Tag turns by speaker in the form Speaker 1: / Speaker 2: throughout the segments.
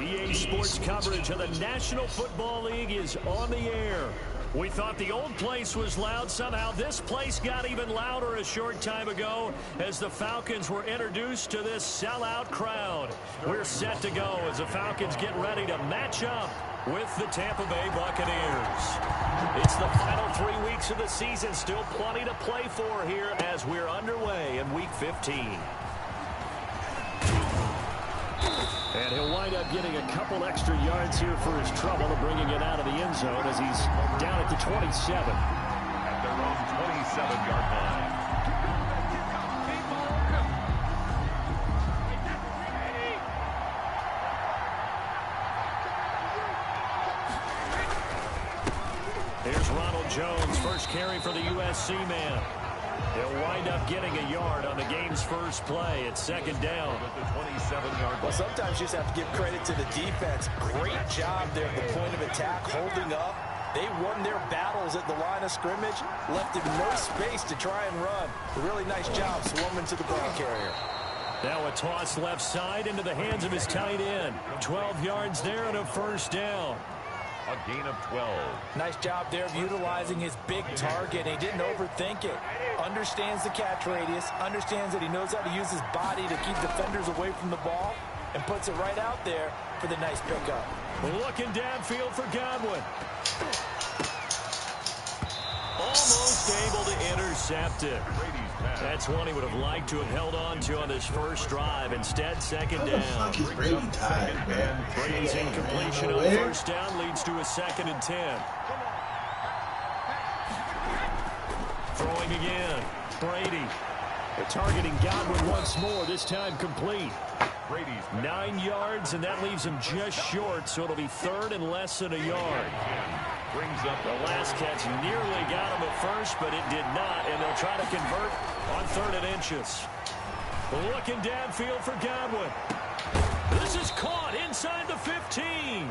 Speaker 1: EA Sports coverage of the National Football League is on the air. We thought the old place was loud. Somehow this place got even louder a short time ago as the Falcons were introduced to this sellout crowd. We're set to go as the Falcons get ready to match up with the Tampa Bay Buccaneers. It's the final 3 weeks of the season. Still plenty to play for here as we're underway in Week 15. And he'll wind up getting a couple extra yards here for his trouble and bringing it out of the end zone as he's down at the 27.
Speaker 2: At their own 27-yard line.
Speaker 1: Here's Ronald Jones, first carry for the USC man. He'll wind up getting a yard on the game's first play. It's second down.
Speaker 2: At the 27-yard line.
Speaker 3: Well, sometimes you just have to give credit to the defense. Great job there at the point of attack, holding up. They won their battles at the line of scrimmage, left him no space to try and run. A really nice job swarming to the ball carrier.
Speaker 1: Now a toss left side into the hands of his tight end. 12 yards there and a first down.
Speaker 2: A gain of 12.
Speaker 3: Nice job there of utilizing his big target. He didn't overthink it. Understands the catch radius. Understands that he knows how to use his body to keep defenders away from the ball. And puts it right out there for the nice pickup.
Speaker 1: Looking downfield for Godwin. Almost able to intercept it. That's one he would have liked to have held on to on this first drive. Instead, second down. Brady's incompletion on first down leads to a 2nd and 10. Throwing again. Brady. They're targeting Godwin once more, this time complete.
Speaker 2: Brady's
Speaker 1: 9 yards, and that leaves him just short, so it'll be third and less than a yard.
Speaker 2: brings up
Speaker 1: the last catch. Nearly got him at first, but it did not, and they'll try to convert on 3rd and inches. Looking downfield for Godwin. This is caught inside the 15.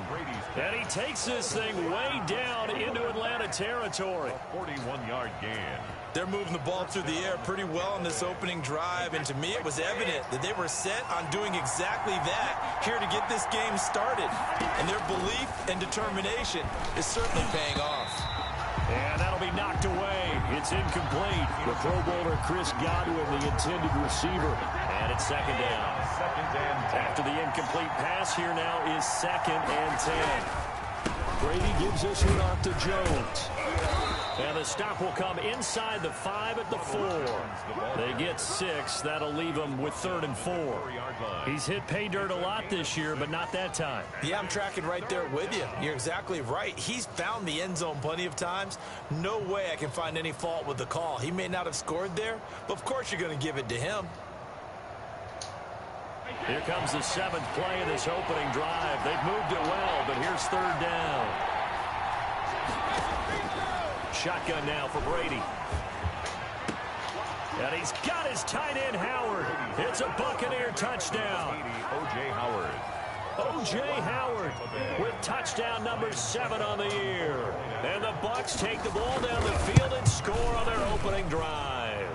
Speaker 1: And he takes this thing way down into Atlanta territory.
Speaker 2: 41-yard gain.
Speaker 3: They're moving the ball through the air pretty well on this opening drive, and to me it was evident that they were set on doing exactly that here to get this game started. And their belief and determination is certainly paying off.
Speaker 1: And that'll be knocked away. It's incomplete. The Pro Bowler Chris Godwin, the intended receiver. And it's 2nd down.
Speaker 2: 2nd and 10.
Speaker 1: After the incomplete pass, here now is 2nd and 10. Brady gives this one off to Jones. And the stop will come inside the 5 at the 4. They get 6. That'll leave them with 3rd and 4. He's hit pay dirt a lot this year, but not that time.
Speaker 3: Yeah, I'm tracking right there with you. You're exactly right. He's found the end zone plenty of times. No way I can find any fault with the call. He may not have scored there, but of course you're going to give it to him.
Speaker 1: Here comes the 7th play of this opening drive. They've moved it well, but here's 3rd down. Shotgun now for Brady. And he's got his tight end, Howard. It's a Buccaneer touchdown.
Speaker 2: O.J. Howard.
Speaker 1: O.J. Howard with touchdown number 7 on the year. And the Bucs take the ball down the field and score on their opening drive.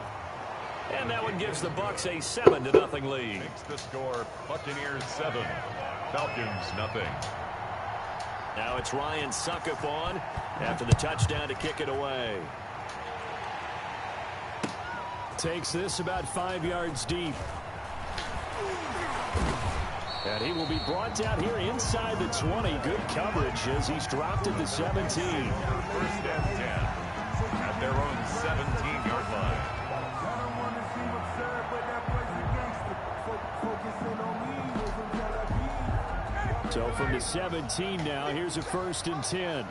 Speaker 1: And that one gives the Bucs a 7-0 lead.
Speaker 2: Makes the score Buccaneers 7, Falcons 0.
Speaker 1: Now it's Ryan Suckup on after the touchdown to kick it away. Takes this about 5 yards deep. And he will be brought down here inside the 20. Good coverage as he's dropped at the 17.
Speaker 2: 1st and 10 at their own 17-yard line.
Speaker 1: So from the 17 now, here's a 1st and 10.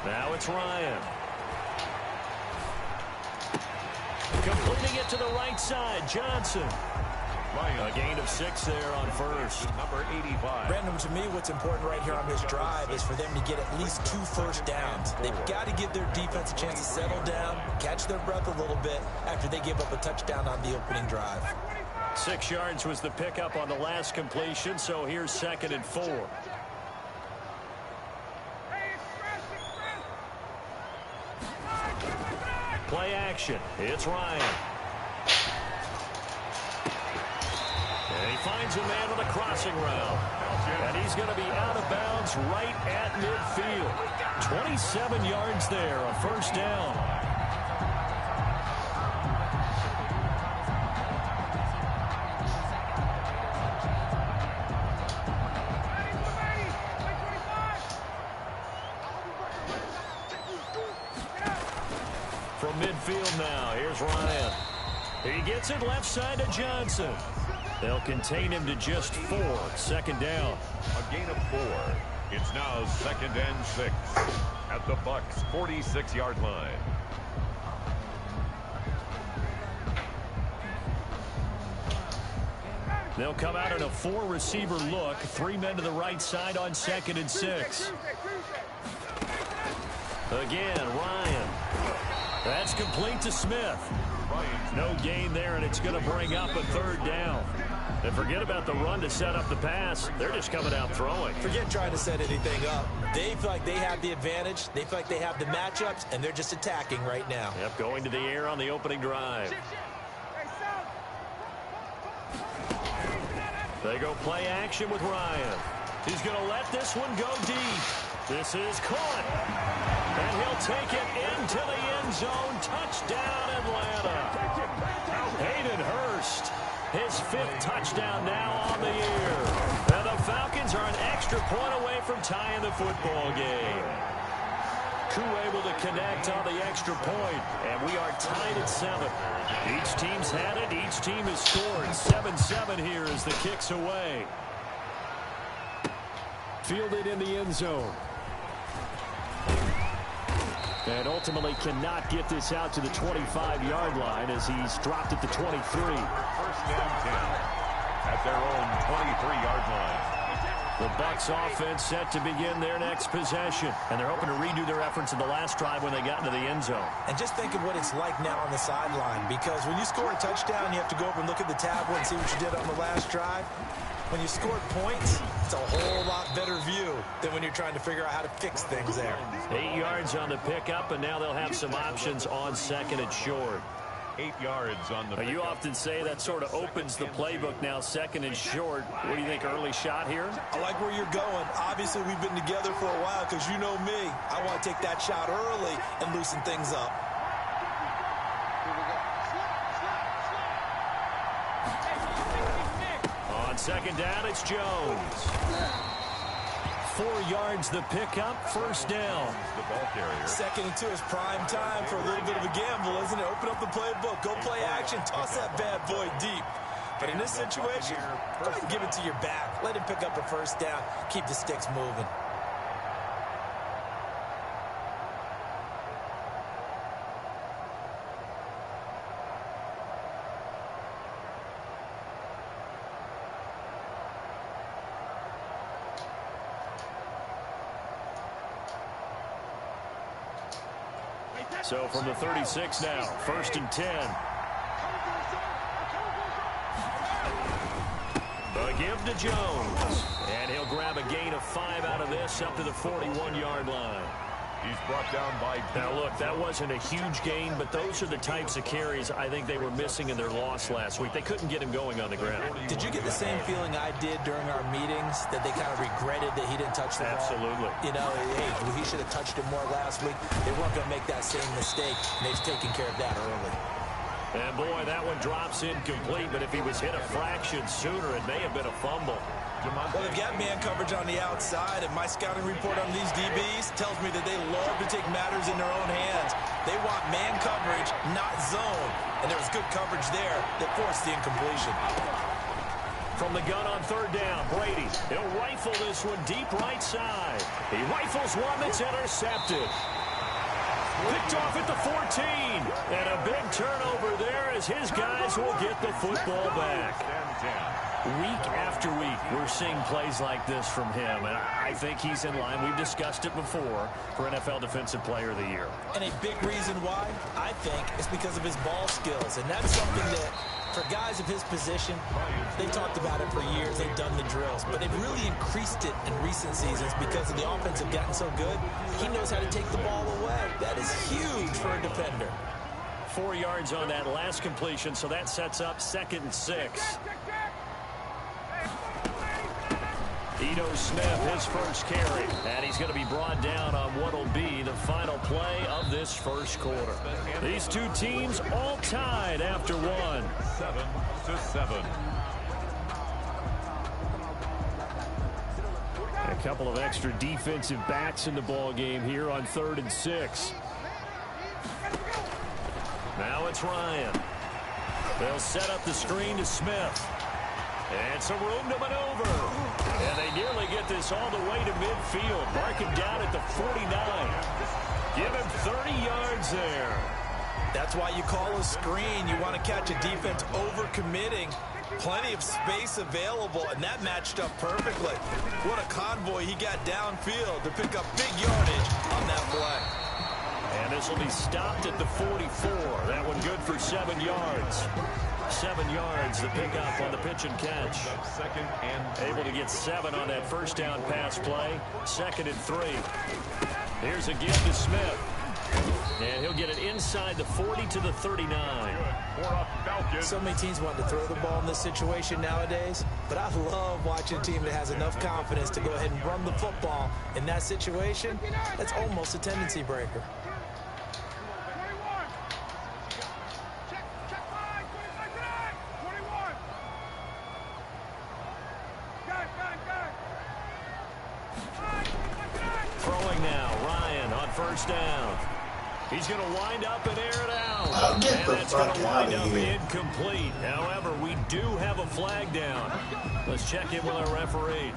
Speaker 1: Now it's Ryan. Completing it to the right side, Johnson. A gain of 6 there on first.
Speaker 2: Number 85.
Speaker 3: Brandon, to me, what's important right here on this drive is for them to get at least 2 first downs. They've got to give their defense a chance to settle down, catch their breath a little bit after they give up a touchdown on the opening drive.
Speaker 1: 6 yards was the pickup on the last completion, so here's 2nd and 4. Play action. It's Ryan. finds a man on the crossing route. And he's going to be out of bounds right at midfield. 27 yards there, a first down. From midfield now, here's Ryan. He gets it left side to Johnson. They'll contain him to just 4. Second down.
Speaker 2: A gain of 4. It's now 2nd and 6 at the Bucs' 46-yard line.
Speaker 1: They'll come out in a 4-receiver look. 3 men to the right side on 2nd and 6. Again, Ryan. That's complete to Smith. No gain there, and it's going to bring up a 3rd down. And forget about the run to set up the pass. They're just coming out throwing.
Speaker 3: Forget trying to set anything up. They feel like they have the advantage. They feel like they have the matchups, and they're just attacking right now.
Speaker 1: Yep, going to the air on the opening drive. They go play action with Ryan. He's going to let this one go deep. This is caught. And he'll take it into the end zone. Touchdown, Atlanta. Hayden Hurst, his 5th touchdown now on the year. And the Falcons are an extra point away from tying the football game. Koo able to connect on the extra point, and we are tied at 7. Each team's had it. Each team has scored. 7-7 here as the kick's away. Fielded in the end zone. And ultimately cannot get this out to the 25-yard line as he's dropped at the 23.
Speaker 2: 1st and 10 at their own 23-yard line.
Speaker 1: The Bucs offense set to begin their next possession. And they're hoping to redo their efforts in the last drive when they got into the end zone.
Speaker 3: And just think of what it's like now on the sideline, because when you score a touchdown, you have to go over and look at the tablet and see what you did on the last drive. When you scored points, it's a whole lot better view than when you're trying to figure out how to fix things there.
Speaker 1: 8 yards on the pickup, and now they'll have some options on 2nd and short.
Speaker 2: 8 yards on the pickup.
Speaker 1: You often say that sort of opens the playbook now, 2nd and short. What do you think, early shot here?
Speaker 3: I like where you're going. Obviously, we've been together for a while because you know me. I want to take that shot early and loosen things up.
Speaker 1: On 2nd down, it's Jones. 4 yards the pickup, 1st down.
Speaker 2: The ball carrier.
Speaker 3: 2nd and 2 is prime time for a little bit of a gamble, isn't it? Open up the playbook, go play action, toss that bad boy deep. But in this situation, go ahead and give it to your back. Let him pick up a 1st down. Keep the sticks moving.
Speaker 1: So from the 36 now, 1st and 10. The give to Jones. And he'll grab a gain of 5 out of this up to the 41-yard line.
Speaker 2: He's brought down by...
Speaker 1: Now, look, that wasn't a huge gain, but those are the types of carries I think they were missing in their loss last week. They couldn't get him going on the ground.
Speaker 3: Did you get the same feeling I did during our meetings, that they kind of regretted that he didn't touch the ball?
Speaker 1: Absolutely.
Speaker 3: You know, hey, he should have touched it more last week. They weren't going to make that same mistake, and they've taken care of that early.
Speaker 1: And, boy, that one drops incomplete, but if he was hit a fraction sooner, it may have been a fumble.
Speaker 3: Well, they've got man coverage on the outside, and my scouting report on these DBs tells me that they love to take matters in their own hands. They want man coverage, not zone. And there was good coverage there that forced the incompletion.
Speaker 1: From the gun on 3rd down, Brady. He'll rifle this one deep right side. He rifles one that's intercepted. Picked off at the 14. And a big turnover there as his guys will get the football back. Week after week, we're seeing plays like this from him, and I think he's in line. We've discussed it before for NFL Defensive Player of the Year.
Speaker 3: And a big reason why, I think, is because of his ball skills, and that's something that, for guys of his position, they've talked about it for years. They've done the drills, but they've really increased it in recent seasons because the offense have gotten so good. He knows how to take the ball away. That is huge for a defender.
Speaker 1: 4 yards on that last completion, so that sets up 2nd and 6. Ito Smith, his first carry. And he's going to be brought down on what will be the final play of this first quarter. These two teams all tied after one.
Speaker 2: 7-7.
Speaker 1: A couple of extra defensive backs in the ball game here on 3rd and 6. Now it's Ryan. They'll set up the screen to Smith. And some room to maneuver. And they nearly get this all the way to midfield. Mark him down at the 49. Give him 30 yards there.
Speaker 3: That's why you call a screen. You want to catch a defense overcommitting. Plenty of space available, and that matched up perfectly. What a convoy he got downfield to pick up big yardage on that play.
Speaker 1: And this will be stopped at the 44. That one good for 7 yards. 7 yards to pick up on the pitch and catch.
Speaker 2: Second and
Speaker 1: able to get 7 on that first down pass play. 2nd and 3. Here's again to Smith. And he'll get it inside the 40 to the 39.
Speaker 3: So many teams want to throw the ball in this situation nowadays, but I love watching a team that has enough confidence to go ahead and run the football in that situation. That's almost a tendency breaker.
Speaker 1: Throwing now, Ryan on first down. He's going to wind up and air it out. And that's going to wind up incomplete. However, we do have a flag down. Let's check in with our referee.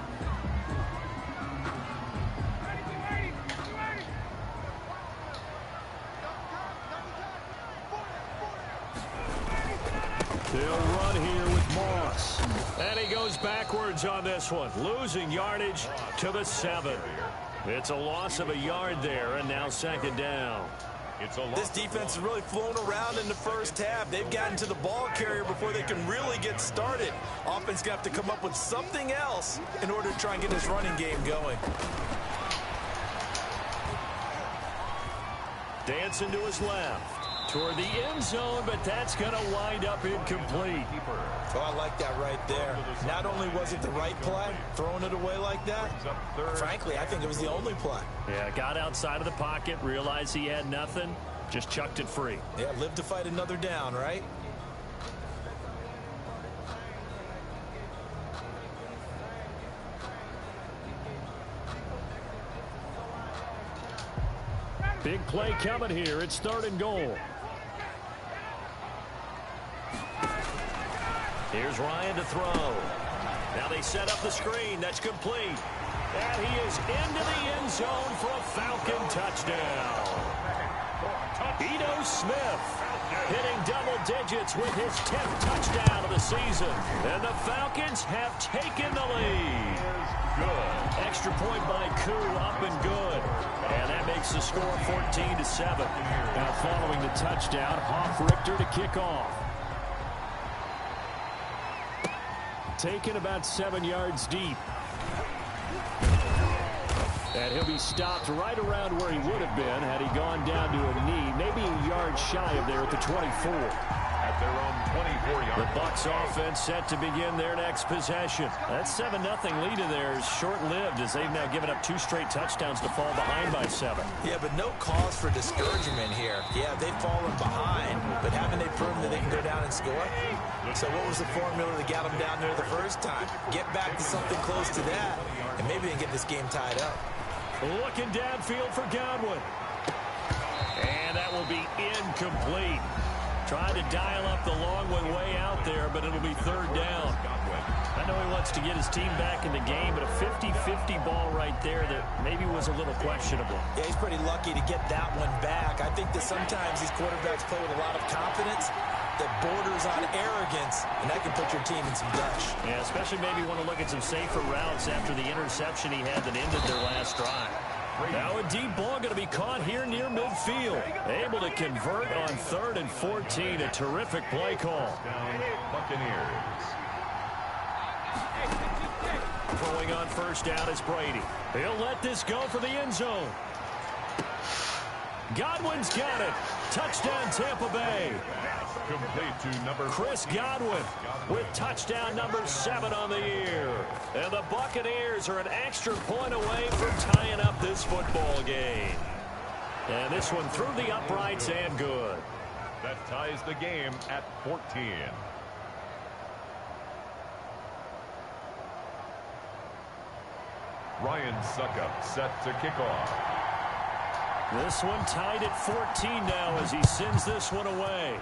Speaker 1: They'll run here with Moss. And he goes backwards on this one, losing yardage to the 7. It's a loss of a yard there, and now 2nd down.
Speaker 3: This defense has really flown around in the first half. They've gotten to the ball carrier before they can really get started. Offense going to have to come up with something else in order to try and get this running game going.
Speaker 1: Dancing to his left. Toward the end zone, but that's going to wind up incomplete.
Speaker 3: Oh, I like that right there. Not only was it the right play, throwing it away like that, frankly, I think it was the only play.
Speaker 1: Yeah, got outside of the pocket, realized he had nothing, just chucked it free.
Speaker 3: Yeah, live to fight another down, right?
Speaker 1: Big play coming here. It's 3rd and goal. Here's Ryan to throw. Now they set up the screen. That's complete. And he is into the end zone for a Falcon touchdown. Ito Smith hitting double digits with his 10th touchdown of the season. And the Falcons have taken the lead. Good. Extra point by Koo, up and good. And that makes the score 14-7. Now following the touchdown, Hoff-Richter to kick off. Taken about 7 yards deep. And he'll be stopped right around where he would have been had he gone down to a knee, maybe a yard shy of there at the 24.
Speaker 2: At their own 24-yard
Speaker 1: The Bucs offense set to begin their next possession. That 7-0 lead in there is short-lived as they've now given up 2 straight touchdowns to fall behind by 7.
Speaker 3: Yeah, but no cause for discouragement here. Yeah, they've fallen behind, but haven't they proven that they can go down and score? So what was the formula that got them down there the first time? Get back to something close to that, and maybe they can get this game tied up.
Speaker 1: Looking downfield for Godwin. And that will be incomplete. Trying to dial up the long one way out there, but it'll be 3rd down. I know he wants to get his team back in the game, but a 50-50 ball right there that maybe was a little questionable.
Speaker 3: Yeah, he's pretty lucky to get that one back. I think that sometimes these quarterbacks play with a lot of confidence that borders on arrogance, and that can put your team in some dutch.
Speaker 1: Yeah, especially maybe want to look at some safer routes after the interception he had that ended their last drive. Now a deep ball going to be caught here near midfield. Able to convert on 3rd and 14. A terrific play call.
Speaker 2: Buccaneers.
Speaker 1: Throwing on first down is Brady. He'll let this go for the end zone. Godwin's got it. Touchdown Tampa Bay.
Speaker 2: Complete to number
Speaker 1: Chris Godwin with touchdown number 7 on the year. And the Buccaneers are an extra point away from tying up this football game. And this one through the uprights and good.
Speaker 2: That ties the game at 14. Ryan Suckup set to kick off.
Speaker 1: This one tied at 14 now as he sends this one away.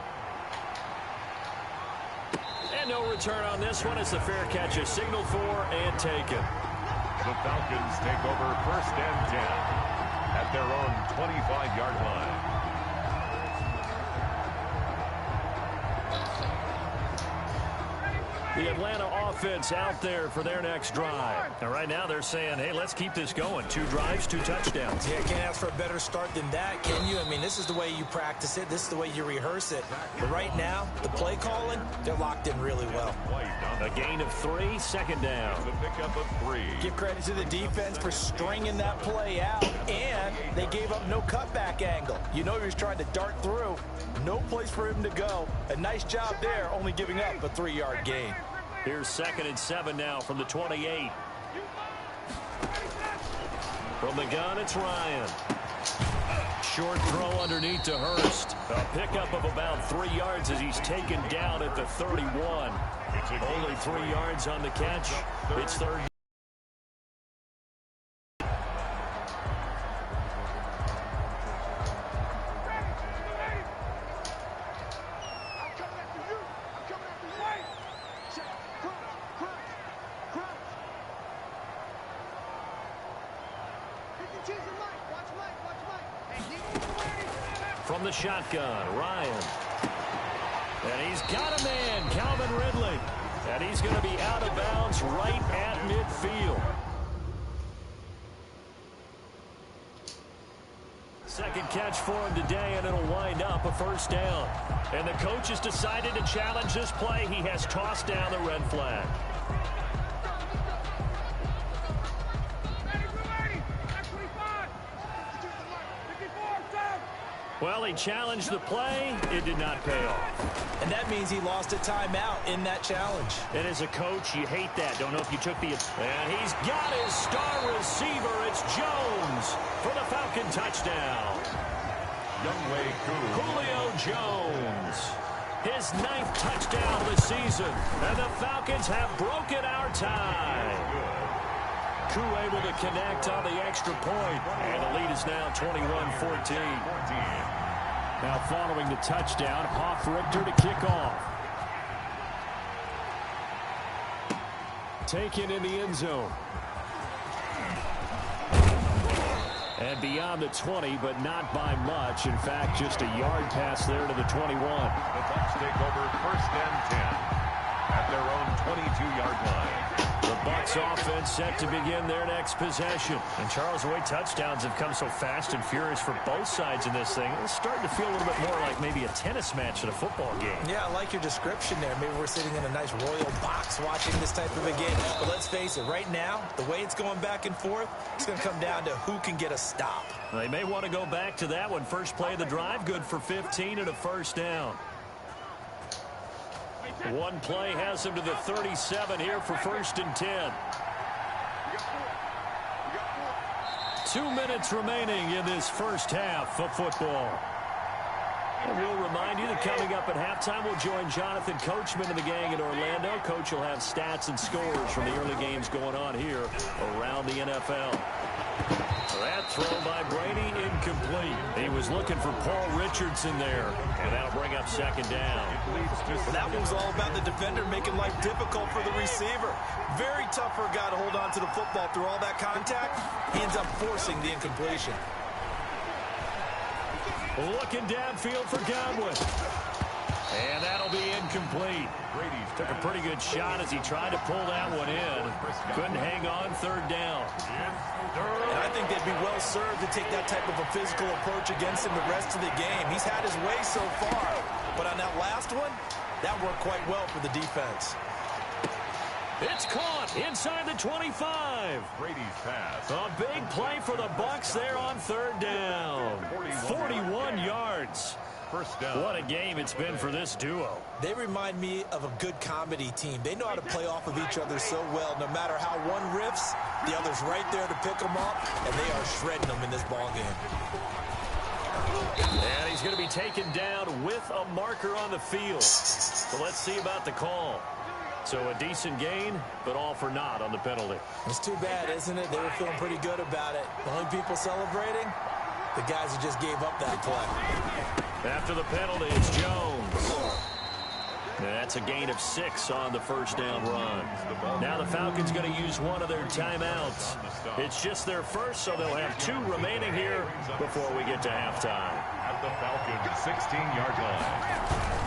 Speaker 1: And no return on this one as the fair catch is signaled for and taken.
Speaker 2: The Falcons take over 1st and 10 at their own 25-yard line.
Speaker 1: The Atlanta offense out there for their next drive. And right now they're saying, hey, let's keep this going. 2 drives, 2 touchdowns.
Speaker 3: Yeah, can't ask for a better start than that, can you? I mean, this is the way you practice it. This is the way you rehearse it. But right now, the play calling, they're locked in really well.
Speaker 1: A gain of 3, 2nd down.
Speaker 2: The pickup of 3.
Speaker 3: Give credit to the defense for stringing that play out, and they gave up no cutback angle. You know he was trying to dart through. No place for him to go. A nice job there, only giving up a 3-yard gain.
Speaker 1: Here's 2nd and 7 now from the 28. From the gun, it's Ryan. Short throw underneath to Hurst. A pickup of about 3 yards as he's taken down at the 31. Only 3 yards on the catch. It's 3rd. From the shotgun, Ryan. And he's got a man, Calvin Ridley. And he's going to be out of bounds right at midfield. Second catch for him today, and it'll wind up a 1st down. And the coach has decided to challenge this play. He has tossed down the red flag. Well, he challenged the play. It did not pay off.
Speaker 3: And that means he lost a timeout in that challenge.
Speaker 1: And as a coach, you hate that. Don't know if you took the... And he's got his star receiver. It's Jones for the Falcon touchdown.
Speaker 2: Youngway Koo.
Speaker 1: Julio Jones. His 9th touchdown of the season. And the Falcons have broken our tie. Koo able to connect on the extra point. And the lead is now 21-14. Now following the touchdown, Hoff-Richter to kick off. Taken in the end zone. And beyond the 20, but not by much. In fact, just a yard pass there to the 21.
Speaker 2: The Bucs take over 1st and 10 at their own 22-yard line.
Speaker 1: The Bucs offense set to begin their next possession. And Charles, the way touchdowns have come so fast and furious for both sides in this thing, it's starting to feel a little bit more like maybe a tennis match at a football game.
Speaker 3: Yeah, I like your description there. Maybe we're sitting in a nice royal box watching this type of a game. But let's face it, right now, the way it's going back and forth, it's going to come down to who can get a stop.
Speaker 1: They may want to go back to that one. First play of the drive, good for 15 and a 1st down. One play has him to the 37 here for 1st and 10. 2 minutes remaining in this first half of football. And we'll remind you that coming up at halftime, we'll join Jonathan Coachman and the gang in Orlando. Coach will have stats and scores from the early games going on here around the NFL. That throw by Brady incomplete. He was looking for Paul Richardson there, and that'll bring up 2nd down.
Speaker 3: Well, that one was all about the defender making life difficult for the receiver. Very tough for a guy to hold on to the football through all that contact. He ends up forcing the incompletion.
Speaker 1: Looking downfield for Godwin. And that'll be incomplete. Brady took a pretty good shot as he tried to pull that one in. Couldn't hang on, 3rd down.
Speaker 3: And I think they'd be well served to take that type of a physical approach against him the rest of the game. He's had his way so far. But on that last one, that worked quite well for the defense.
Speaker 1: It's caught inside the 25.
Speaker 2: Brady's pass.
Speaker 1: A big play for the Bucs there on 3rd down. 41 yards.
Speaker 2: first down.
Speaker 1: What a game it's been for this duo.
Speaker 3: They remind me of a good comedy team. They know how to play off of each other so well. No matter how one riffs, the other's right there to pick them up, and they are shredding them in this ball game.
Speaker 1: And he's going to be taken down with a marker on the field. So let's see about the call. So a decent gain, but all for naught on the penalty.
Speaker 3: It's too bad, isn't it? They were feeling pretty good about it. The only people celebrating, the guys who just gave up that play.
Speaker 1: After the penalty, it's Jones. And that's a gain of 6 on the first down run. Now the Falcons going to use one of their timeouts. It's just their first, so they'll have 2 remaining here before we get to halftime.
Speaker 2: At the Falcons' 16-yard line.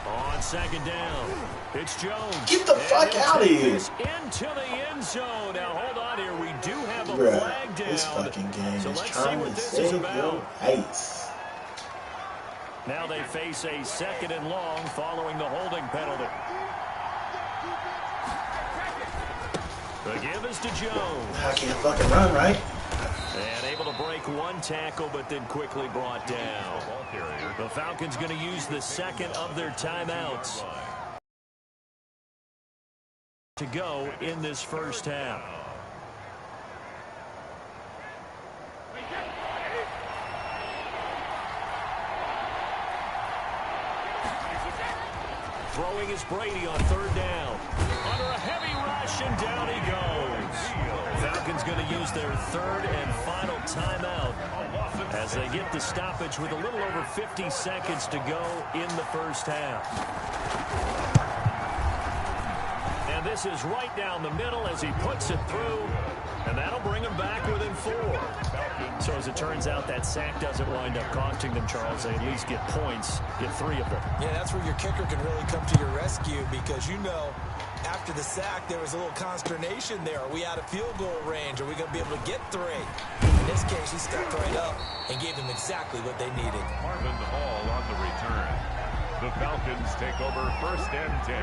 Speaker 1: On second down, it's Jones.
Speaker 4: Get the fuck out of here.
Speaker 1: Into the end zone. Now, hold on here. We do have a
Speaker 4: Bruh,
Speaker 1: flag down.
Speaker 4: this fucking game
Speaker 1: So
Speaker 4: is
Speaker 1: let's see
Speaker 4: trying
Speaker 1: what
Speaker 4: to
Speaker 1: this is
Speaker 4: save
Speaker 1: about.
Speaker 4: your face.
Speaker 1: Now they face a second and long following the holding penalty. The give is to Jones.
Speaker 4: I can't fucking run, right?
Speaker 1: And able to break one tackle, but then quickly brought down. The Falcons going to use the second of their timeouts to go in this first half. Throwing is Brady on third down. Under a heavy rush, and down he goes. Falcons going to use their third and final timeout as they get the stoppage with a little over 50 seconds to go in the first half. And this is right down the middle as he puts it through, and that'll bring him back within 4. So as it turns out, that sack doesn't wind up costing them, Charles. They at least get points, get 3 of them.
Speaker 3: Yeah, that's where your kicker can really come to your rescue because, you know, after the sack, there was a little consternation there. Are we out of field goal range? Are we going to be able to get 3? In this case, he stepped right up and gave them exactly what they needed.
Speaker 2: Marvin Hall on the return. The Falcons take over first and 10.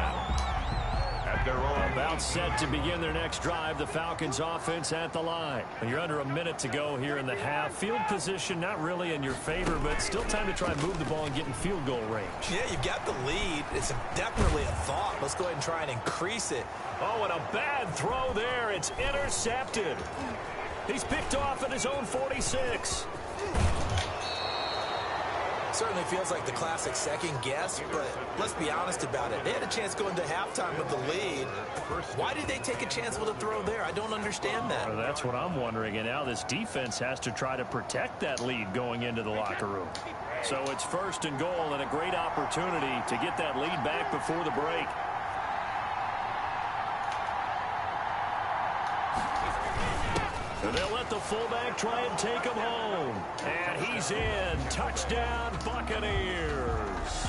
Speaker 2: At their own.
Speaker 1: About set to begin their next drive, the Falcons offense at the line. You're under a minute to go here in the half. Field position not really in your favor, but still time to try and move the ball and get in field goal range.
Speaker 3: Yeah, you've got the lead. It's definitely a thought. Let's go ahead and try and increase it.
Speaker 1: Oh, and a bad throw there. It's intercepted. He's picked off at his own 46.
Speaker 3: Certainly feels like the classic second guess, but let's be honest about it. They had a chance going to halftime with the lead. Why did they take a chance with a throw there? I don't understand that.
Speaker 1: Well, that's what I'm wondering, and now this defense has to try to protect that lead going into the locker room. So it's first and goal and a great opportunity to get that lead back before the break. They'll let the fullback try and take him home. And he's in. Touchdown, Buccaneers.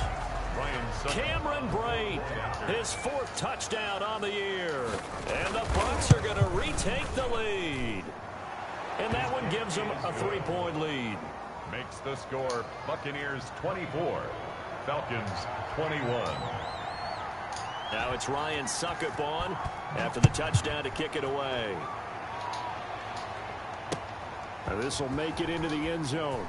Speaker 1: Cameron Brate, his 4th touchdown on the year. And the Bucs are going to retake the lead. And that one gives them a 3-point lead.
Speaker 2: Makes the score Buccaneers 24, Falcons 21.
Speaker 1: Now it's Ryan Suckup on after the touchdown to kick it away. This will make it into the end zone.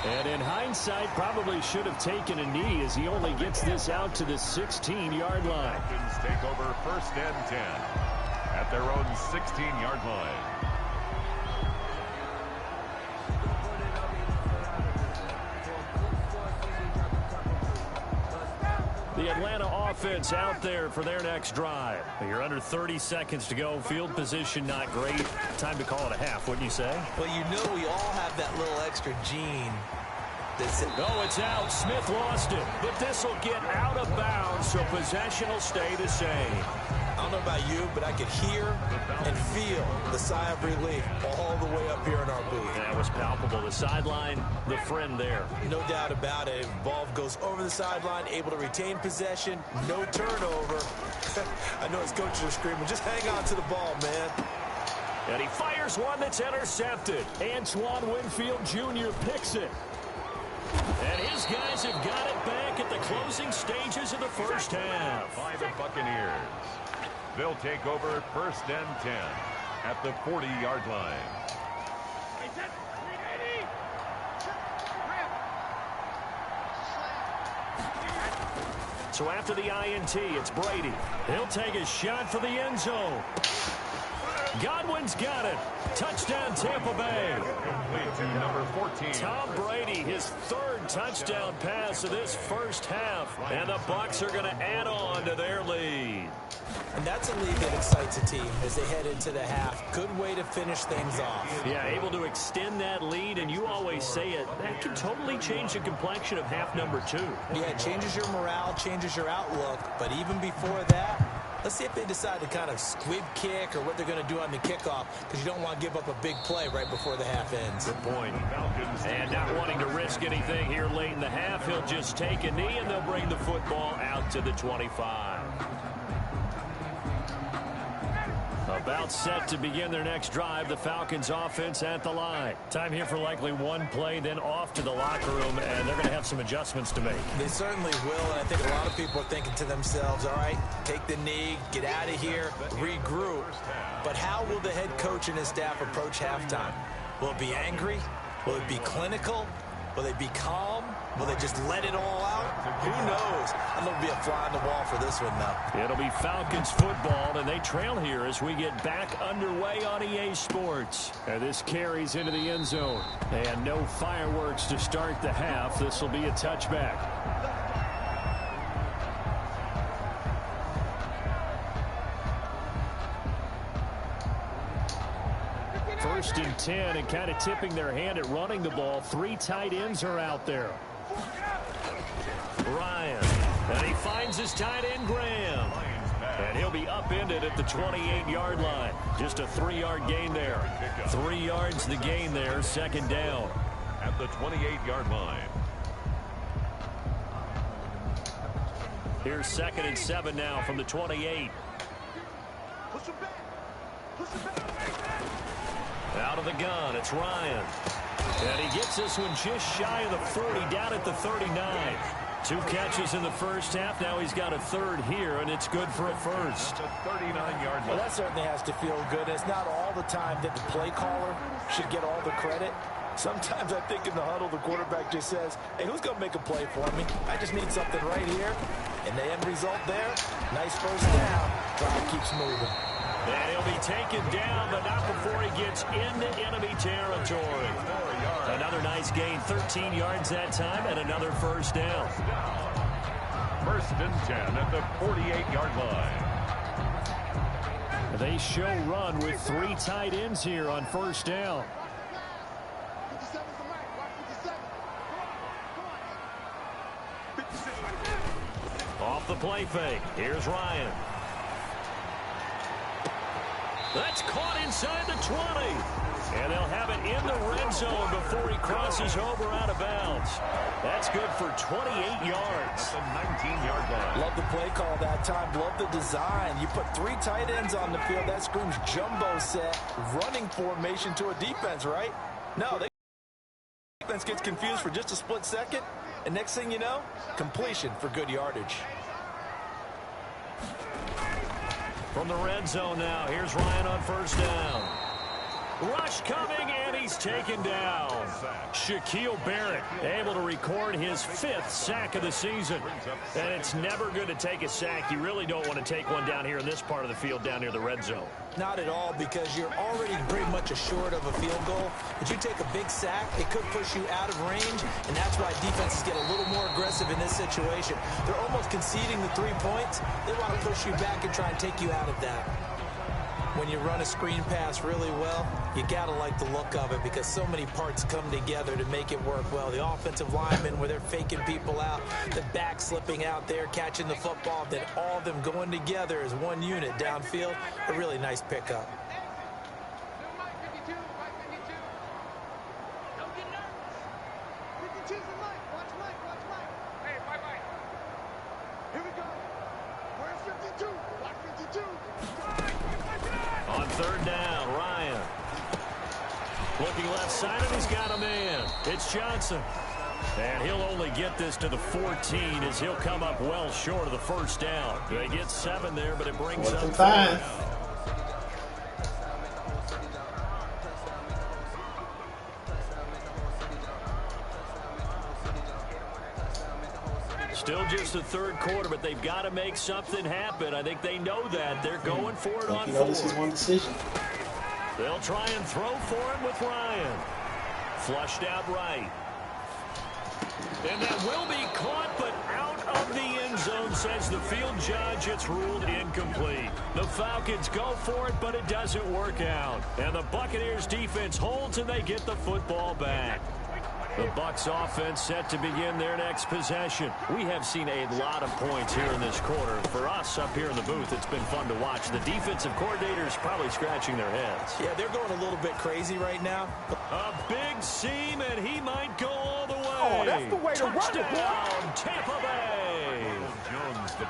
Speaker 1: And in hindsight, probably should have taken a knee as he only gets this out to the 16-yard line.
Speaker 2: Falcons take over first and 10 at their own 16-yard line.
Speaker 1: The Atlanta offense out there for their next drive. You're under 30 seconds to go. Field position not great. Time to call it a half, wouldn't you say?
Speaker 3: Well, you know we all have that little extra gene.
Speaker 1: Oh, it's out. Smith lost it. But this will get out of bounds, so possession will stay the same.
Speaker 3: I don't know about you, but I could hear and feel the sigh of relief all the way up here in our booth.
Speaker 1: That was palpable. The sideline, the friend there.
Speaker 3: No doubt about it. Ball goes over the sideline, able to retain possession, no turnover. I know his coaches are screaming, just hang on to the ball, man.
Speaker 1: And he fires one that's intercepted. Antoine Winfield Jr. picks it. And his guys have got it back at the closing stages of the first half.
Speaker 2: By the Buccaneers. They'll take over first and 10 at the 40-yard line.
Speaker 1: So after the INT, it's Brady. He'll take a shot for the end zone. Godwin's got it. Touchdown, Tampa Bay.
Speaker 2: Complete to number 14.
Speaker 1: Tom Brady, his third touchdown pass of this first half. And the Bucs are going to add on to their lead.
Speaker 3: And that's a lead that excites a team as they head into the half. Good way to finish things off.
Speaker 1: Yeah, able to extend that lead, and you always say it, that can totally change the complexion of half number 2.
Speaker 3: Yeah, it changes your morale, changes your outlook. But even before that, let's see if they decide to kind of squib kick or what they're going to do on the kickoff, because you don't want to give up a big play right before the half ends.
Speaker 1: Good point. And not wanting to risk anything here late in the half, he'll just take a knee, and they'll bring the football out to the 25. About set to begin their next drive, the Falcons offense at the line. Time here for likely one play, then off to the locker room, and they're going to have some adjustments to make.
Speaker 3: They certainly will, and I think a lot of people are thinking to themselves, all right, take the knee, get out of here, regroup. But how will the head coach and his staff approach halftime? Will it be angry? Will it be clinical? Will they be calm? Will they just let it all out? Who knows? I'm going to be a fly on the wall for this one, though.
Speaker 1: It'll be Falcons football, and they trail here as we get back underway on EA Sports. And this carries into the end zone. And no fireworks to start the half. This will be a touchback. First and 10, and kind of tipping their hand at running the ball. 3 tight ends are out there. Ryan, and he finds his tight end, Graham. And he'll be upended at the 28-yard line. Just a 3-yard gain there. 3 yards the gain there, second down.
Speaker 2: At the 28-yard line.
Speaker 1: Here's 2nd and 7 now from the 28. Out of the gun, it's Ryan. And he gets this one just shy of the 40, down at the 39. 2 catches in the first half. Now he's got a third here, and it's good for a first.
Speaker 2: At the 39-yard line.
Speaker 3: Well, that certainly has to feel good. It's not all the time that the play caller should get all the credit. Sometimes I think in the huddle, the quarterback just says, hey, who's going to make a play for me? I just need something right here. And the end result there, nice first down. Drive keeps moving.
Speaker 1: And he'll be taken down, but not before he gets into enemy territory. Another nice gain, 13 yards that time, and another first down.
Speaker 2: 1st and 10 at the 48-yard line.
Speaker 1: They show run with 3 tight ends here on first down. Off the play fake. Here's Ryan. That's caught inside the 20. And they'll have it in the red zone before he crosses over out of bounds. That's good for 28 yards.
Speaker 2: At the 19-yard line.
Speaker 3: Love the play call that time. Love the design. You put 3 tight ends on the field. That screams jumbo set, running formation to a defense, right? No, the defense gets confused for just a split second. And next thing you know, completion for good yardage.
Speaker 1: From the red zone now, here's Ryan on first down. Rush coming, and he's taken down. Shaquille Barrett able to record his 5th sack of the season. And it's never good to take a sack. You really don't want to take one down here in this part of the field down near the red zone.
Speaker 3: Not at all, because you're already pretty much assured of a field goal. But you take a big sack, it could push you out of range, and that's why defenses get a little more aggressive in this situation. They're almost conceding the 3 points. They want to push you back and try and take you out of that. When you run a screen pass really well, you got to like the look of it because so many parts come together to make it work well. The offensive linemen, where they're faking people out, the back slipping out there, catching the football, then all of them going together as one unit downfield. A really nice pickup.
Speaker 1: On third down, Ryan. Looking left side, and he's got a man. It's Johnson. And he'll only get this to the 14 as he'll come up well short of the first down. They get 7 there, but it brings up
Speaker 4: 5.
Speaker 1: Still just the third quarter, but they've got to make something happen. I think they know that. They're going for it on fourth.
Speaker 4: This is one decision.
Speaker 1: They'll try and throw for it with Ryan. Flushed out right. And that will be caught, but out of the end zone, says the field judge. It's ruled incomplete. The Falcons go for it, but it doesn't work out. And the Buccaneers defense holds, and they get the football back. The Bucs offense set to begin their next possession. We have seen a lot of points here in this quarter. For us up here in the booth, it's been fun to watch. The defensive coordinators probably scratching their heads.
Speaker 3: Yeah, they're going a little bit crazy right now.
Speaker 1: A big seam, and he might go all the way.
Speaker 5: Oh, that's the way to run it,
Speaker 1: Touchdown, Tampa Bay.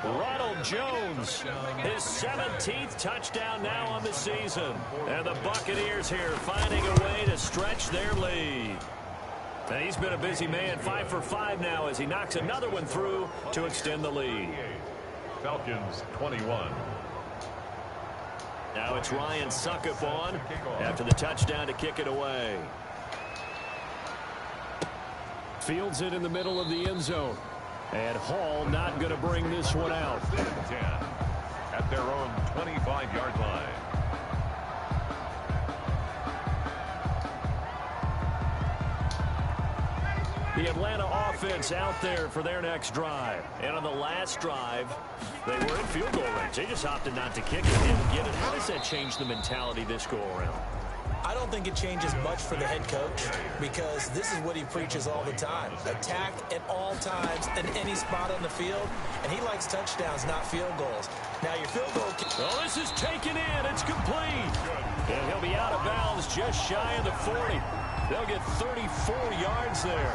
Speaker 1: Ronald Jones, his 17th touchdown now on the season. And the Buccaneers here finding a way to stretch their lead. And he's been a busy man, 5 for 5 now as he knocks another one through to extend the lead.
Speaker 2: Falcons 21.
Speaker 1: Now it's Ryan Suckup on after the touchdown to kick it away. Fields it in the middle of the end zone. And Hall not going to bring this one out.
Speaker 2: 10 at their own 25-yard line.
Speaker 1: The Atlanta offense out there for their next drive. And on the last drive, they were in field goal range. They just opted not to kick it. Didn't get it. How does that change the mentality this go around?
Speaker 3: I don't think it changes much for the head coach because this is what he preaches all the time. Attack at all times in any spot on the field, and he likes touchdowns, not field goals. Now, your field goal...
Speaker 1: Oh, this is taken in. It's complete. And he'll be out of bounds just shy of the 40. They'll get 34 yards there.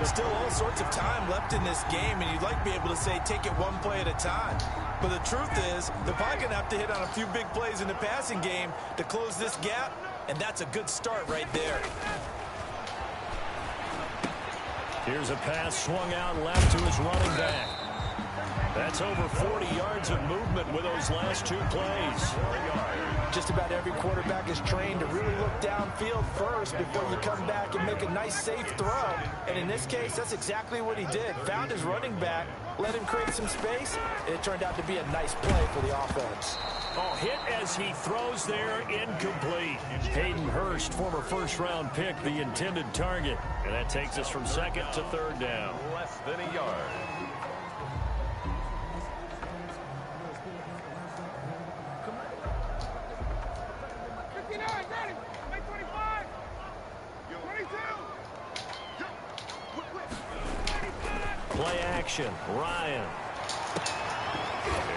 Speaker 3: Still all sorts of time left in this game, and you'd like to be able to say take it one play at a time. But the truth is, they're probably going to have to hit on a few big plays in the passing game to close this gap, and that's a good start right there.
Speaker 1: Here's a pass swung out left to his running back. That's over 40 yards of movement with those last two plays.
Speaker 3: Just about every quarterback is trained to really look downfield first before you come back and make a nice, safe throw. And in this case, that's exactly what he did. Found his running back, let him create some space, and it turned out to be a nice play for the offense.
Speaker 1: Oh, hit as he throws there, incomplete. Hayden Hurst, former first-round pick, the intended target. And that takes us from second to third down.
Speaker 2: Less than a yard.
Speaker 1: Play action, Ryan.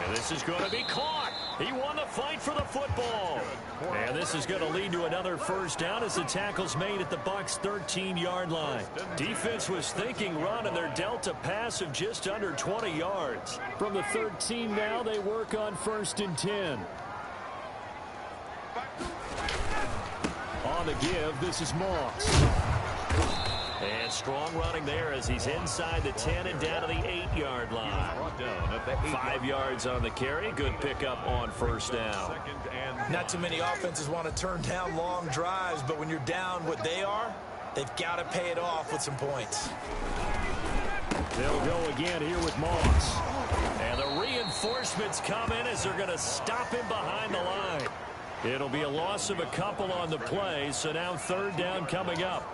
Speaker 1: And this is going to be caught. He won the fight for the football. And this is going to lead to another first down as the tackle's made at the Bucs' 13-yard line. Defense was thinking run, and they're dealt a pass of just under 20 yards. From the 13 now, they work on 1st and 10. On the give, this is Moss. And strong running there as he's inside the 10 and down to the 8-yard line. 5 yards on the carry. Good pickup on first down.
Speaker 3: Not too many offenses want to turn down long drives, but when you're down what they are, they've got to pay it off with some points.
Speaker 1: They'll go again here with Moss. And the reinforcements come in as they're going to stop him behind the line. It'll be a loss of a couple on the play, so now 3rd down coming up.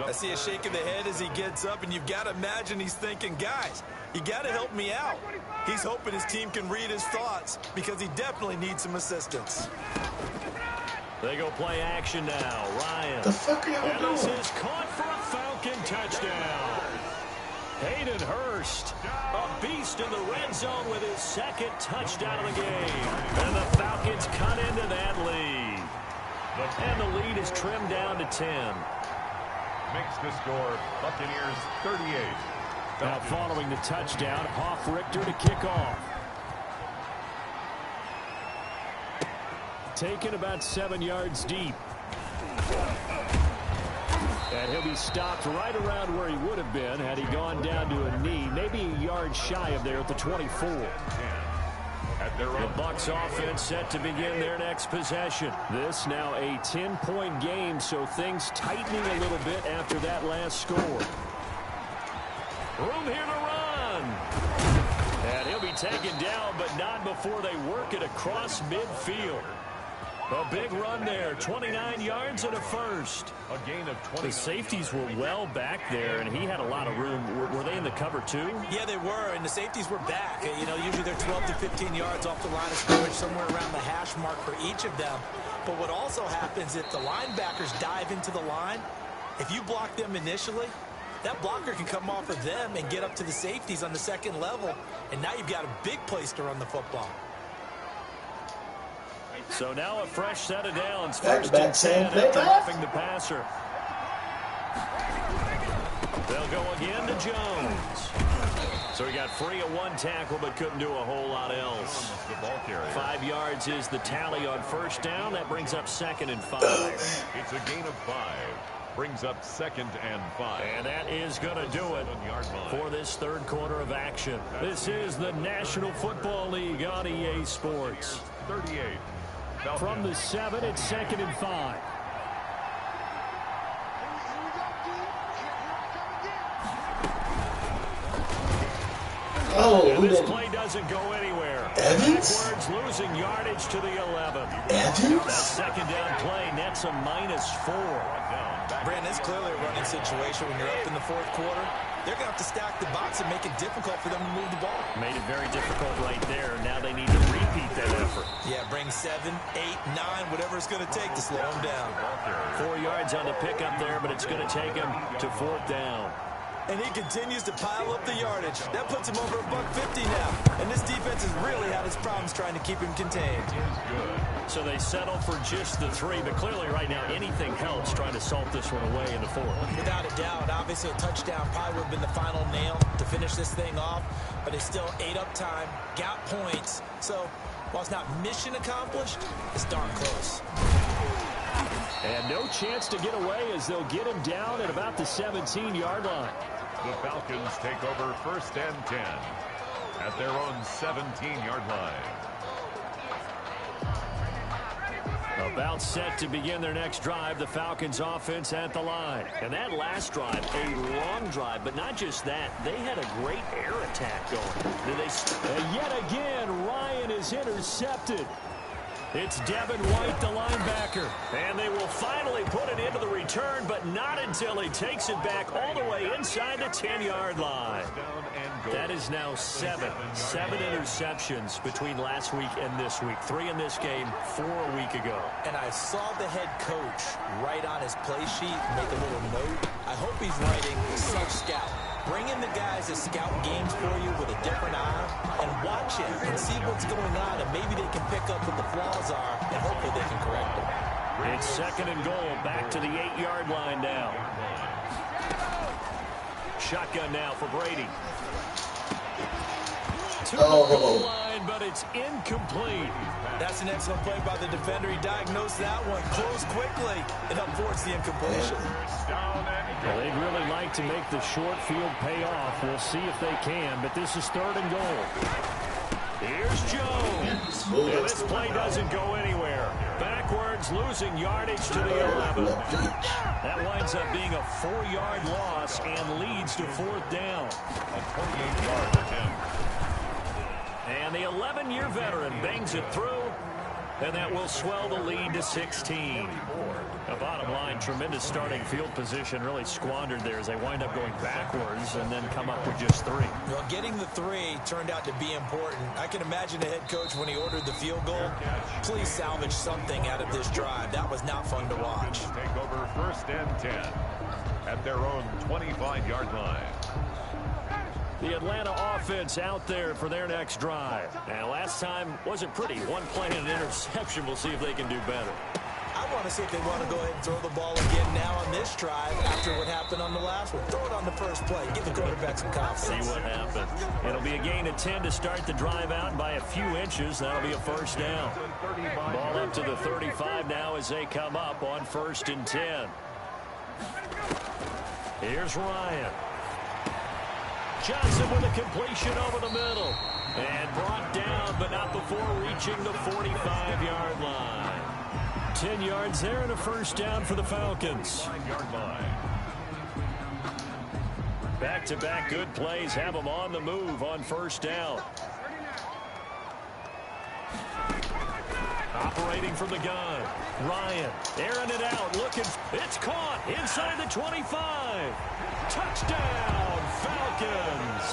Speaker 3: I see a shake of the head as he gets up, and you've got to imagine he's thinking, guys, you got to help me out. He's hoping his team can read his thoughts because he definitely needs some assistance.
Speaker 1: They go play action now. Ryan.
Speaker 4: The fuck are y'all doing?
Speaker 1: This is caught for a Falcon touchdown. Hayden Hurst, a beast in the red zone with his 2nd touchdown of the game. And the Falcons cut into that lead. And the lead is trimmed down to 10.
Speaker 2: Makes the score Buccaneers 38.
Speaker 1: Now following the touchdown, Hoff-Richter to kick off. Taken about 7 yards deep. And he'll be stopped right around where he would have been had he gone down to a knee, maybe a yard shy of there at the 24. The Bucs offense set to begin their next possession. This now a 10-point game, so things tightening a little bit after that last score. Room here to run. taken down, but not before they work it across midfield. A big run there, 29 yards and a first.
Speaker 2: A gain of 20.
Speaker 1: The safeties were well back there, and he had a lot of room. Were they in the cover too?
Speaker 3: Yeah, they were, and the safeties were back. You know, usually they're 12 to 15 yards off the line of scrimmage, somewhere around the hash mark for each of them. But what also happens if the linebackers dive into the line, if you block them initially, that blocker can come off of them and get up to the safeties on the second level, and now you've got a big place to run the football.
Speaker 1: So now a fresh set of downs.
Speaker 4: First and 10
Speaker 1: after roughing the passer. They'll go again to Jones. So he got free of one tackle but couldn't do a whole lot else. 5 yards is the tally on first down. That brings up 2nd and 5.
Speaker 2: It's a gain of 5. Brings up 2nd and 5.
Speaker 1: And that is going to do it for this third quarter of action. This is the National Football League on EA Sports.
Speaker 2: 38.
Speaker 1: From the 7, it's 2nd and 5.
Speaker 4: Oh,
Speaker 1: and this play doesn't go anywhere.
Speaker 4: Evans?
Speaker 1: Backwards, losing yardage to the 11.
Speaker 4: Evans?
Speaker 1: That second down play nets a -4.
Speaker 3: Brandon, it's clearly a running situation when you're up in the fourth quarter. They're going to have to stack the box and make it difficult for them to move the ball.
Speaker 1: Made it very difficult right there. Now they need to repeat that effort.
Speaker 3: Yeah, bring 7, 8, 9, whatever it's going to take to slow them down.
Speaker 1: 4 yards on the pickup there, but it's going to take him to 4th down.
Speaker 3: And he continues to pile up the yardage. That puts him over $150 now. And this defense has really had its problems trying to keep him contained.
Speaker 1: So they settle for just the 3, but clearly right now anything helps trying to salt this one away in the 4th.
Speaker 3: Without a doubt, obviously a touchdown probably would have been the final nail to finish this thing off, but it's still ate up time, got points. So while it's not mission accomplished, it's darn close.
Speaker 1: And no chance to get away as they'll get him down at about the 17-yard line.
Speaker 2: The Falcons take over 1st and 10 at their own 17-yard line.
Speaker 1: About set to begin their next drive, the Falcons offense at the line. And that last drive, a long drive, but not just that. They had a great air attack going. And yet again, Ryan is intercepted. It's Devin White, the linebacker. And they will finally put it into the return, but not until he takes it back all the way inside the 10-yard line. That is now 7 interceptions between last week and this week. 3 in this game, 4 a week ago.
Speaker 3: And I saw the head coach write on his play sheet, make a little note. I hope he's writing sub-scout. Bring in the guys that scout games for you with a different eye and watch it and see what's going on, and maybe they can pick up what the flaws are, and hopefully they can correct them.
Speaker 1: It's 2nd and goal, back to the 8-yard line now. Shotgun now for Brady. To the goal line, but it's incomplete.
Speaker 3: That's an excellent play by the defender. He diagnosed that one, closed quickly, and unforced the incompletion.
Speaker 1: Well, they'd really like to make the short field pay off. We'll see if they can, but this is 3rd and goal. Here's Jones. And this play doesn't go anywhere. Backwards, losing yardage to the 11. That winds up being a 4-yard loss and leads to 4th down.
Speaker 2: A 28-yard attempt.
Speaker 1: And the 11-year veteran bangs it through, and that will swell the lead to 16. The bottom line, tremendous starting field position, really squandered there as they wind up going backwards and then come up with just 3.
Speaker 3: Well, getting the 3 turned out to be important. I can imagine the head coach when he ordered the field goal. Please salvage something out of this drive. That was not fun to watch.
Speaker 2: Take over 1st and 10 at their own 25-yard line.
Speaker 1: The Atlanta offense out there for their next drive. And last time wasn't pretty. One play and an interception. We'll see if they can do better.
Speaker 3: I want to see if they want to go ahead and throw the ball again now on this drive after what happened on the last one. Throw it on the first play. Give the quarterback some confidence.
Speaker 1: See what happens. It'll be a gain of 10 to start the drive out by a few inches. That'll be a 1st down. Ball up to the 35 now as they come up on 1st and 10. Here's Ryan. Johnson with a completion over the middle. And brought down, but not before reaching the 45-yard line. 10 yards there and a 1st down for the Falcons.
Speaker 2: 9-yard line.
Speaker 1: Back-to-back good plays have them on the move on 1st down. Operating from the gun. Ryan airing it out. Looking. It's caught inside the 25. Touchdown, Falcons.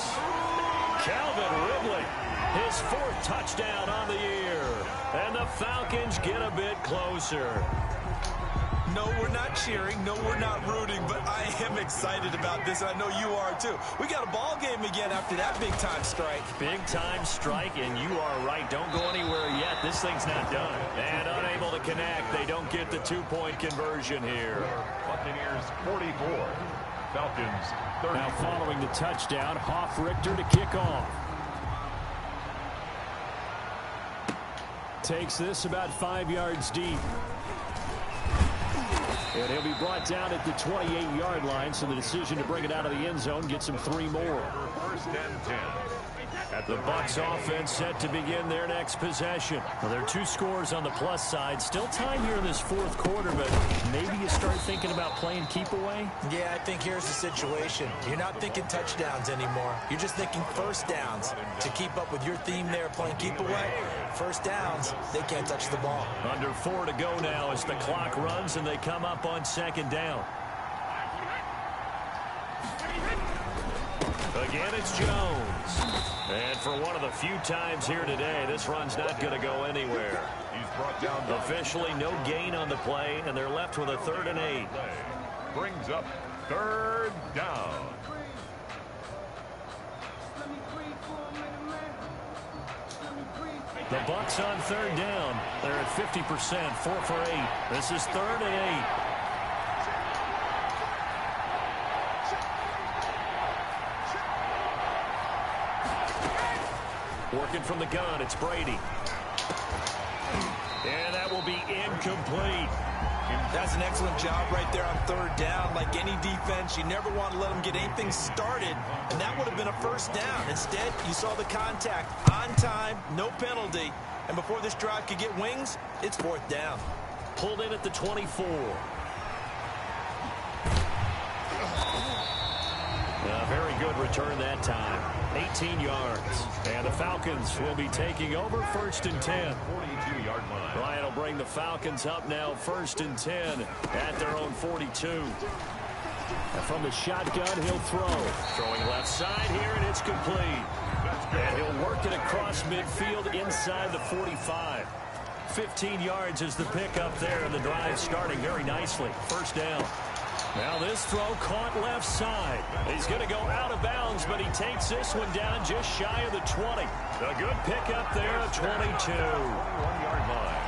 Speaker 1: Calvin Ridley, his 4th touchdown on the year. And the Falcons get a bit closer.
Speaker 3: No, we're not cheering. No, we're not rooting. But I am excited about this. And I know you are, too. We got a ball game again after that big-time strike.
Speaker 1: Big-time strike, and you are right. Don't go anywhere yet. This thing's not done. And unable to connect. They don't get the 2-point conversion here.
Speaker 2: Buccaneers 44. Falcons 30.
Speaker 1: Now following the touchdown, Hoff-Richter to kick off. Takes this about 5 yards deep. And he'll be brought down at the 28-yard line, so the decision to bring it out of the end zone gets him 3 more.
Speaker 2: First and 10.
Speaker 1: The Bucs offense set to begin their next possession. Well, there are 2 scores on the plus side. Still time here in this 4th quarter, but maybe you start thinking about playing keep away?
Speaker 3: Yeah, I think here's the situation. You're not thinking touchdowns anymore. You're just thinking first downs. To keep up with your theme there, playing keep away, first downs, they can't touch the ball.
Speaker 1: Under 4 to go now as the clock runs and they come up on 2nd down. Again, it's Jones. And for one of the few times here today, this run's not going to go anywhere.
Speaker 2: He's brought down.
Speaker 1: Officially no gain on the play, and they're left with a 3rd and 8.
Speaker 2: Brings up 3rd down.
Speaker 1: The Bucs on 3rd down. They're at 50%, 4 for 8. This is 3rd and 8. Working from the gun, it's Brady. And that will be incomplete.
Speaker 3: That's an excellent job right there on 3rd down. Like any defense, you never want to let them get anything started, and that would have been a first down. Instead, you saw the contact on time, no penalty, and before this drive could get wings, it's 4th down.
Speaker 1: Pulled in at the 24. A very good return that time. 18 yards. And the Falcons will be taking over 1st and 10.
Speaker 2: 42-yard line.
Speaker 1: Ryan will bring the Falcons up now 1st and 10 at their own 42. And from the shotgun, he'll throw. Throwing left side here, and it's complete. And he'll work it across midfield inside the 45. 15 yards is the pickup there, and the drive starting very nicely. 1st down. Now this throw caught left side. He's going to go out of bounds, but he takes this one down just shy of the 20. A good pickup there at 22.
Speaker 2: 1-yard line.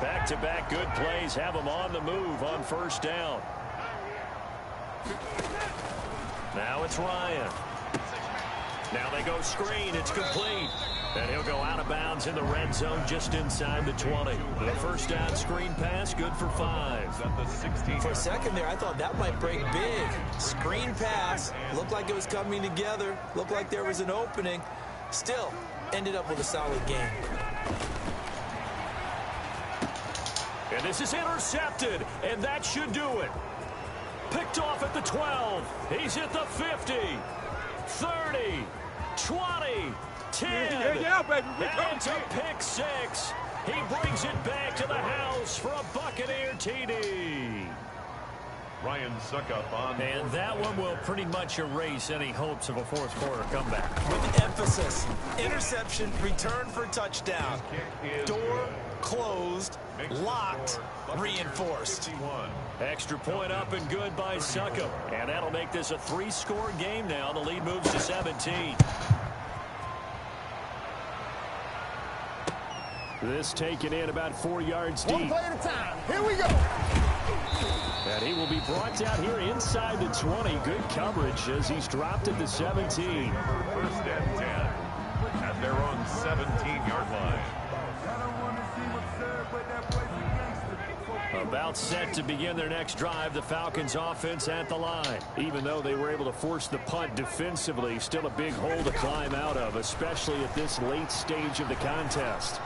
Speaker 1: Back-to-back good plays have him on the move on 1st down. Now it's Ryan. Now they go screen. It's complete. And he'll go out of bounds in the red zone just inside the 20. The 1st down screen pass, good for 5.
Speaker 2: At the 16.
Speaker 3: For a second there, I thought that might break big. Screen pass. Looked like it was coming together. Looked like there was an opening. Still, ended up with a solid game.
Speaker 1: And this is intercepted, and that should do it. Picked off at the 12. He's at the 50. 30. 20. 10.
Speaker 5: Yeah, baby.
Speaker 1: And it's a pick 6. He brings it back to the house for a Buccaneer TD.
Speaker 2: Ryan Suckup on.
Speaker 1: And that one will pretty much erase any hopes of a 4th quarter comeback.
Speaker 3: With emphasis. Interception, return for touchdown. Door closed, locked, reinforced.
Speaker 2: 51.
Speaker 1: Extra point up and good by Suckup. And that'll make this a 3-score game now. The lead moves to 17. This taken in about 4 yards deep.
Speaker 5: One play at a time. Here we go.
Speaker 1: And he will be brought down here inside the 20. Good coverage as he's dropped at the 17.
Speaker 2: 1st and 10 at their own 17-yard line.
Speaker 1: About set to begin their next drive, the Falcons offense at the line. Even though they were able to force the punt defensively, still a big hole to climb out of, especially at this late stage of the contest.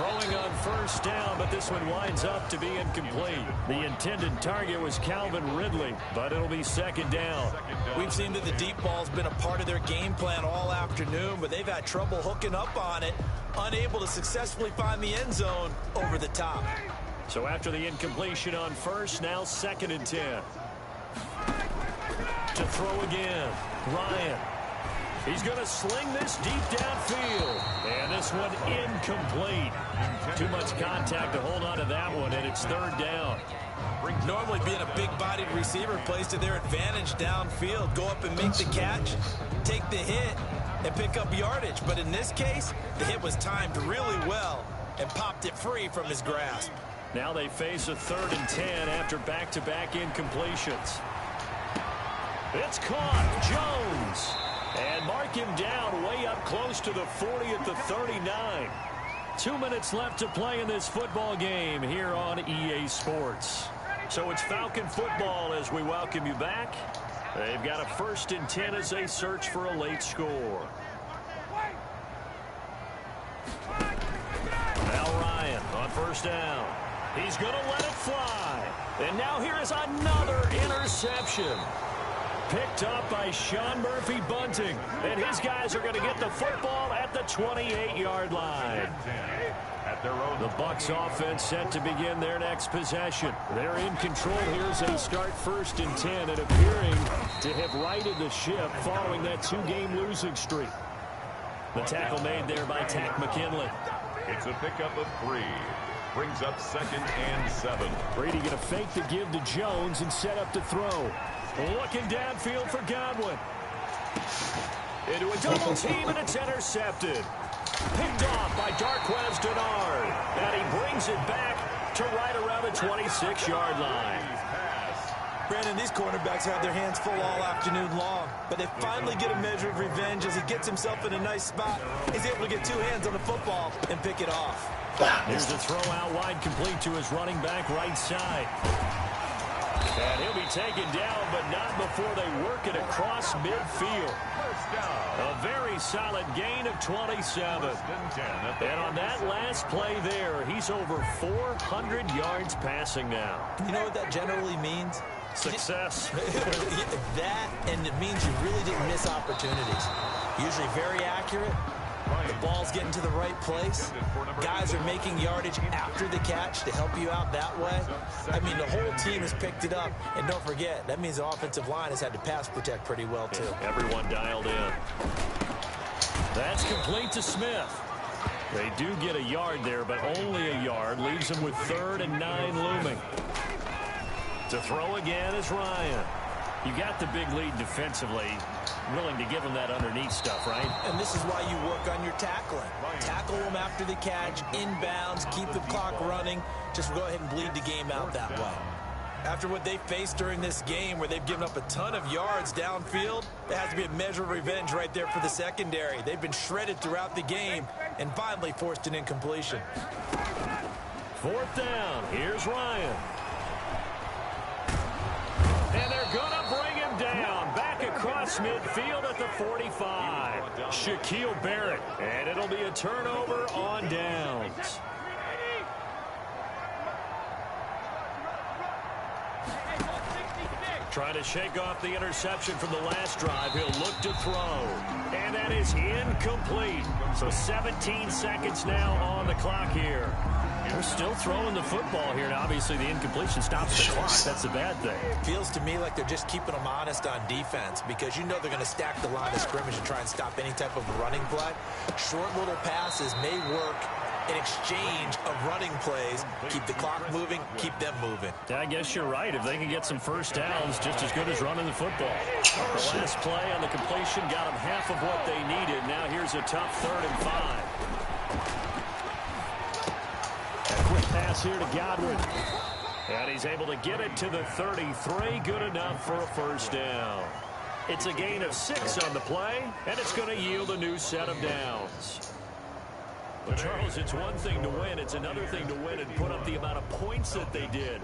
Speaker 1: Throwing on first down, but this one winds up to be incomplete. The intended target was Calvin Ridley, but it'll be second down.
Speaker 3: We've seen that the deep ball's been a part of their game plan all afternoon, but they've had trouble hooking up on it, unable to successfully find the end zone over the top.
Speaker 1: So after the incompletion on first, now 2nd and 10. To throw again, Ryan. He's going to sling this deep downfield. And this one incomplete. Too much contact to hold on to that one, and it's 3rd down.
Speaker 3: Normally being a big-bodied receiver plays to their advantage downfield. Go up and make the catch, take the hit, and pick up yardage. But in this case, the hit was timed really well and popped it free from his grasp.
Speaker 1: Now they face a 3rd and 10 after back-to-back incompletions. It's caught. Jones. And mark him down way up close to the 40 at the 39. 2 minutes left to play in this football game here on EA Sports. So it's Falcon football as we welcome you back. They've got a 1st and 10 as they search for a late score. Now Ryan on first down. He's going to let it fly. And now here is another interception. Picked up by Sean Murphy-Bunting. And his guys are going to get the football at the 28-yard line. The Bucs offense set to begin their next possession. They're in control here as they start 1st and 10 and appearing to have righted the ship following that 2-game losing streak. The tackle made there by Tack McKinley.
Speaker 2: It's a pickup of 3. Brings up 2nd and 7.
Speaker 1: Brady going to fake the give to Jones and set up to throw. Looking downfield for Godwin. Into a double team, and it's intercepted. Picked off by Darquez Denard. And he brings it back to right around the 26-yard line.
Speaker 3: Brandon, these cornerbacks have their hands full all afternoon long, but they finally get a measure of revenge as he gets himself in a nice spot. He's able to get 2 hands on the football and pick it off.
Speaker 1: Here's a throw out wide complete to his running back right side. And he'll be taken down, but not before they work it across midfield. A very solid gain of 27. And on that last play there, he's over 400 yards passing now.
Speaker 3: You know what that generally means?
Speaker 1: Success.
Speaker 3: That, and it means you really didn't miss opportunities. Usually very accurate. The ball's getting to the right place. Guys are making yardage after the catch to help you out that way. I mean, the whole team has picked it up. And don't forget, that means the offensive line has had to pass protect pretty well, too.
Speaker 1: Everyone dialed in. That's complete to Smith. They do get a yard there, but only a yard. Leaves them with 3rd and 9 looming. To throw again is Ryan. You got the big lead defensively. Willing to give them that underneath stuff, right?
Speaker 3: And this is why you work on your tackling. Tackle them after the catch, inbounds, keep the clock running. Just go ahead and bleed the game out that way. After what they faced during this game where they've given up a ton of yards downfield, there has to be a measure of revenge right there for the secondary. They've been shredded throughout the game and finally forced an incompletion.
Speaker 1: 4th down. Here's Ryan. And they're going to bring him down. Back across midfield at the 45. Shaquille Barrett. And it'll be a turnover on downs. Trying to shake off the interception from the last drive. He'll look to throw. And that is incomplete. So 17 seconds now on the clock here. They're still throwing the football here. Now, obviously, the incompletion stops the clock. That's the bad thing.
Speaker 3: Feels to me like they're just keeping them honest on defense because you know they're going to stack the line of scrimmage and try and stop any type of running play. Short little passes may work in exchange of running plays. Keep the clock moving, keep them moving.
Speaker 1: I guess you're right. If they can get some first downs, just as good as running the football. The last play on the completion got them half of what they needed. Now here's a tough 3rd and 5. Quick pass here to Godwin. And he's able to get it to the 33. Good enough for a first down. It's a gain of 6 on the play, and it's going to yield a new set of downs. But, Charles, it's one thing to win. It's another thing to win and put up the amount of points that they did.